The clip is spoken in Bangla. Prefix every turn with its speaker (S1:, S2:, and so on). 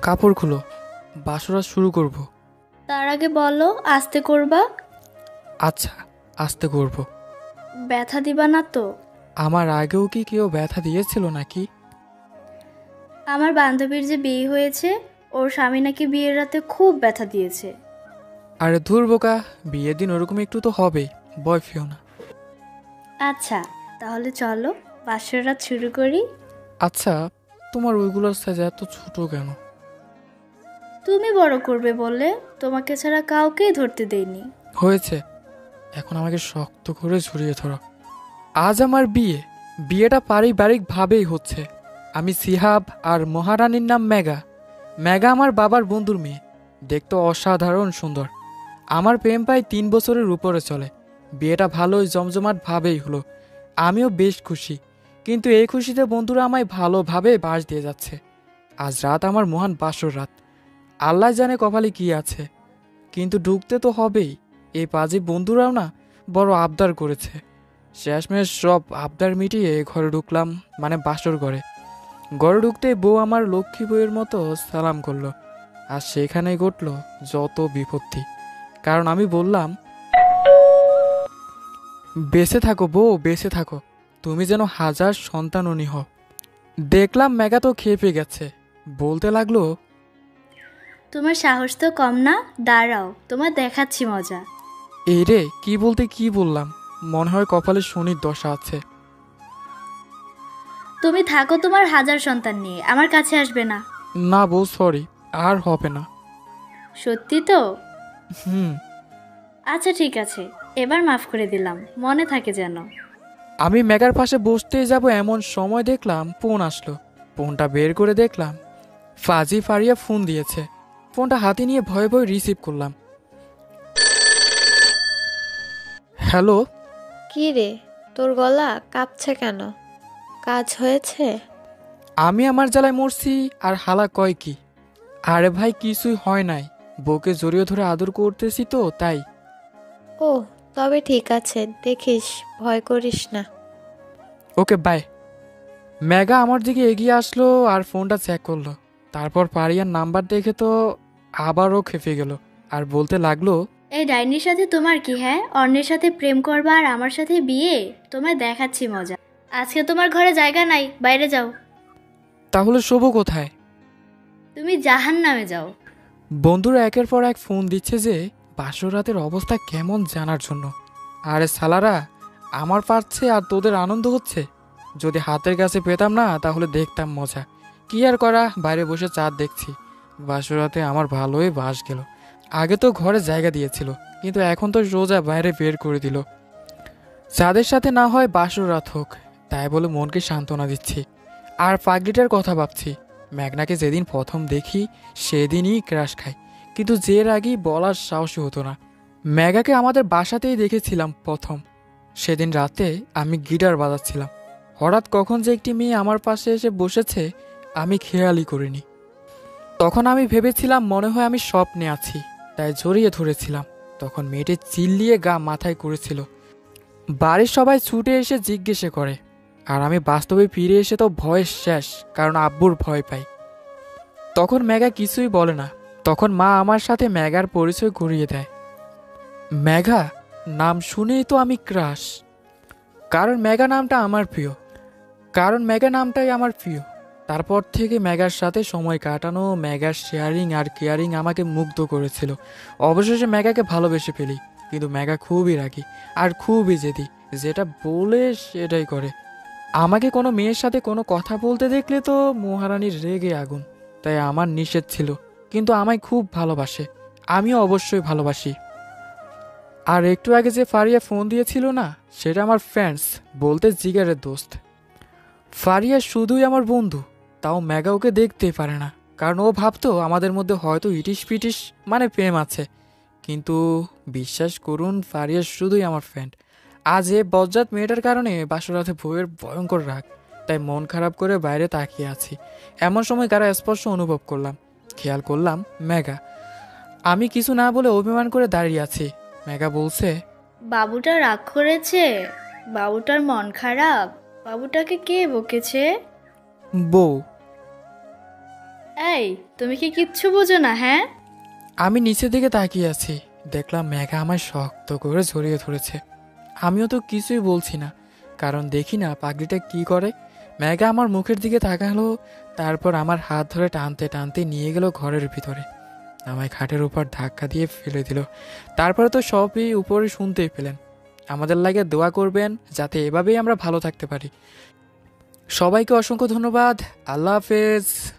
S1: কাপড় খুলো, বাসরা শুরু করব।
S2: তার আগে বলো আস্তে করবা।
S1: আচ্ছা, আস্তে করব।
S2: ব্যথা দিবা না তো?
S1: আমার আগেও কি কেউ ব্যথা দিয়েছিল নাকি?
S2: আমার বান্ধবীর যে বিয়ে হয়েছে, ওর স্বামী নাকি বিয়ের রাতে খুব ব্যথা দিয়েছে।
S1: আরে ধুর বোকা, বিয়ের দিন ওরকম একটু তো হবেই, ভয় পেও না।
S2: আচ্ছা, তাহলে চলো বাসর রাত শুরু করি।
S1: আচ্ছা, তোমার ওইগুলোর সাইজ এত ছোট কেন?
S2: তুমি বড় করবে বললে, তোমাকে ছাড়া কাউকেই ধরতে দেইনি।
S1: হয়েছে, এখন আমাকে শক্ত করে জড়িয়ে ধরো। আজ আমার বিয়ে, বিয়েটা পারিবারিকভাবেই হচ্ছে। আমি সিহাব আর মহারানীর নাম মেঘা। মেঘা আমার বাবার বন্ধুর মেয়ে, দেখতে অসাধারণ সুন্দর। আমার প্রেম প্রায় 3 বছরের উপরে চলে। বিয়েটা ভালোই জমজমাট ভাবেই হলো, আমিও বেশ খুশি। কিন্তু এই খুশিতে বন্ধুরা আমায় ভালোভাবে বাস দিয়ে যাচ্ছে। আজ রাত আমার মহান বাসর রাত, আল্লাহ জানে কপালে কি আছে, কিন্তু ঢুকতে তো হবেই। এই পাজি বন্ধুরাও না বড় আবদার করেছে। শেষমেশ সব আবদার মিটিয়ে ঘরে ঢুকলাম, মানে বাসর ঘরে। ঘরে ঢুকতেই বউ আমার লক্ষ্মী বউয়ের মতো সালাম করলো। আর সেখানেই ঘটল যত বিপত্তি। কারণ আমি বললাম, বেঁচে থাকো বউ, বেঁচে থাকো, তুমি যেন হাজার সন্তাননী হও। দেখলাম মেঘা তো খেপে গেছে, বলতে লাগলো,
S2: তোমার সাহস তো কম না, দাঁড়াও তোমার দেখাচ্ছি মজা।
S1: এই রে, কি বলতে কি বললাম, মনে হয় কপালে শনির দশা আছে।
S2: তুমি থাকো তোমার হাজার সন্তান নিয়ে, আমার কাছে আসবে না।
S1: না বউ, সরি, আর হবে না।
S2: সত্যি তো?
S1: হুম।
S2: আচ্ছা ঠিক আছে, এবার মাফ করে দিলাম, মনে থাকে যেন।
S1: আমি মেঘার পাশে বসতেই যাব এমন সময় দেখলাম ফোন আসলো। ফোনটা বের করে দেখলাম ফাজি ফারিয়া ফোন দিয়েছে। ফোনটা হাতে নিয়ে ভয়ে ভয়ে রিসিভ করলাম। হ্যালো।
S3: কি রে, তোর গলা কাঁপছে কেন? কাজ হয়েছে?
S1: আমি আমার জ্বালায় মরছি আর হালা কয় কি? আরে ভাই, কিছুই হয় নাই, বউকে জড়িয়ে ধরে আদর করতেছি তো তাই।
S3: ও, তবে ঠিক আছে, দেখিস, ভয় করিস না।
S1: Okay bye. মেঘা আমার দিকে এগিয়ে আসলো আর ফোনটা চেক করলো। তারপর পারিয়ার নাম্বার দেখে তো আবারও খেপে গেল আর বলতে লাগলো,
S2: এই ডাইনির সাথে তোমার কি? হ্যাঁ, অন্যের সাথে প্রেম করবা আর আমার সাথে বিয়ে? তোমায় দেখাচ্ছি মজা। আজকে তোমার ঘরে জায়গা নাই, বাইরে যাও।
S1: তাহলে শোভ কোথায়?
S2: তুমি জাহান্নামে যাও।
S1: বন্ধুরা একের পর এক ফোন দিচ্ছে যে বাসর রাতের অবস্থা কেমন জানার জন্য। আরে সালারা, আমার পাচ্ছে আর তোদের আনন্দ হচ্ছে। যদি হাতের কাছে পেতাম না তাহলে দেখতাম মজা। কি আর করা, বাইরে বসে চাঁদ দেখছি। বাসর রাতে আমার ভালোই বাস গেল। আগে তো ঘরে জায়গা দিয়েছিল, কিন্তু এখন তো সোজা বাইরে বের করে দিল। যাদের সাথে না হয় বাসর রাত হোক, তাই বলে মনকে সান্ত্বনা দিচ্ছি। আর পাগলিটার কথা ভাবছি। মেঘনাকে যেদিন প্রথম দেখি সেদিনই ক্রাশ খাই, কিন্তু যে আগেই বলার সাহসী হতো না। মেঘাকে আমাদের বাসাতেই দেখেছিলাম প্রথম। সেদিন রাতে আমি গিটার বাজাচ্ছিলাম, হঠাৎ কখন যে একটি মেয়ে আমার পাশে এসে বসেছে আমি খেয়ালই করিনি। তখন আমি ভেবেছিলাম মনে হয় আমি স্বপ্নে আছি, তাই জড়িয়ে ধরেছিলাম। তখন মেয়েটি চিল্লিয়ে গা মাথায় করেছিল। বাড়ির সবাই ছুটে এসে জিজ্ঞেসে করে, আর আমি বাস্তবে ফিরে এসে তো ভয় শেষ, কারণ আব্বুর ভয় পাই। তখন মেঘা কিছুই বলে না। তখন মা আমার সাথে মেঘার পরিচয় করিয়ে দেয়। মেঘা নাম শুনেই তো আমি ক্রাশ, কারণ মেঘা নামটা আমার প্রিয়। কারণ মেঘা নামটাই আমার প্রিয়। তারপর থেকে মেঘার সাথে সময় কাটানো, মেঘার শেয়ারিং আর কেয়ারিং আমাকে মুগ্ধ করেছিল। অবশেষে মেঘাকে ভালোবেসে ফেলি। কিন্তু মেঘা খুবই রাগী আর খুবই জেদি, যেটা বলে সেটাই করে। আমাকে কোনো মেয়ের সাথে কোনো কথা বলতে দেখলে তো মহারানীর রেগে আগুন। তাই আমার নিষেধ ছিল, কিন্তু আমায় খুব ভালোবাসে, আমিও অবশ্যই ভালোবাসি। আর একটু আগে যে ফারিয়া ফোন দিয়েছিল না, সেটা আমার ফ্রেন্ডস, বলতে জিগারের দোস্ত। ফারিয়া শুধুই আমার বন্ধু, তাও মেঘা ওকে দেখতেই পারে না, কারণ ও ভাবতো আমাদের মধ্যে হয়তো ইটিস পিটিস মানে প্রেম আছে। কিন্তু বিশ্বাস করুন, ফারিয়া শুধুই আমার ফ্রেন্ড। আজ এ বজ্জাত মেয়েটার কারণে বাসরাতে বউয়ের ভয়ঙ্কর রাগ, তাই মন খারাপ করে বাইরে তাকিয়ে আছি। এমন সময় কারা স্পর্শ অনুভব করলাম, খেয়াল করলাম মেঘা। আমি কিছু না বলে অভিমান করে দাঁড়িয়ে আছি। মেঘা বলছে,
S2: বাবুটা রাগ করেছে? বাবুটার মন খারাপ? বাবুটাকে কে বকেছে?
S1: বউ।
S2: এই, তুমি কি কিচ্ছু বোঝো না, হ্যাঁ?
S1: আমি নিচের দিকে তাকিয়ে আছি, দেখলাম মেঘা আমায় শক্ত করে জড়িয়ে ধরেছে। আমিও তো কিছুই বলছি না, কারণ দেখি না পাগলিটা কি করে। মেঘা আমার মুখের দিকে তাকালো, তারপর আমার হাত ধরে টানতে টানতে নিয়ে গেল ঘরের ভিতরে। আমায় খাটের উপর ধাক্কা দিয়ে ফেলে দিল। তারপরে তো সবই উপরে শুনতেই পেলেন। আমাদের লাগে দোয়া করবেন যাতে এভাবেই আমরা ভালো থাকতে পারি। সবাইকে অসংখ্য ধন্যবাদ। আল্লাহ হাফেজ।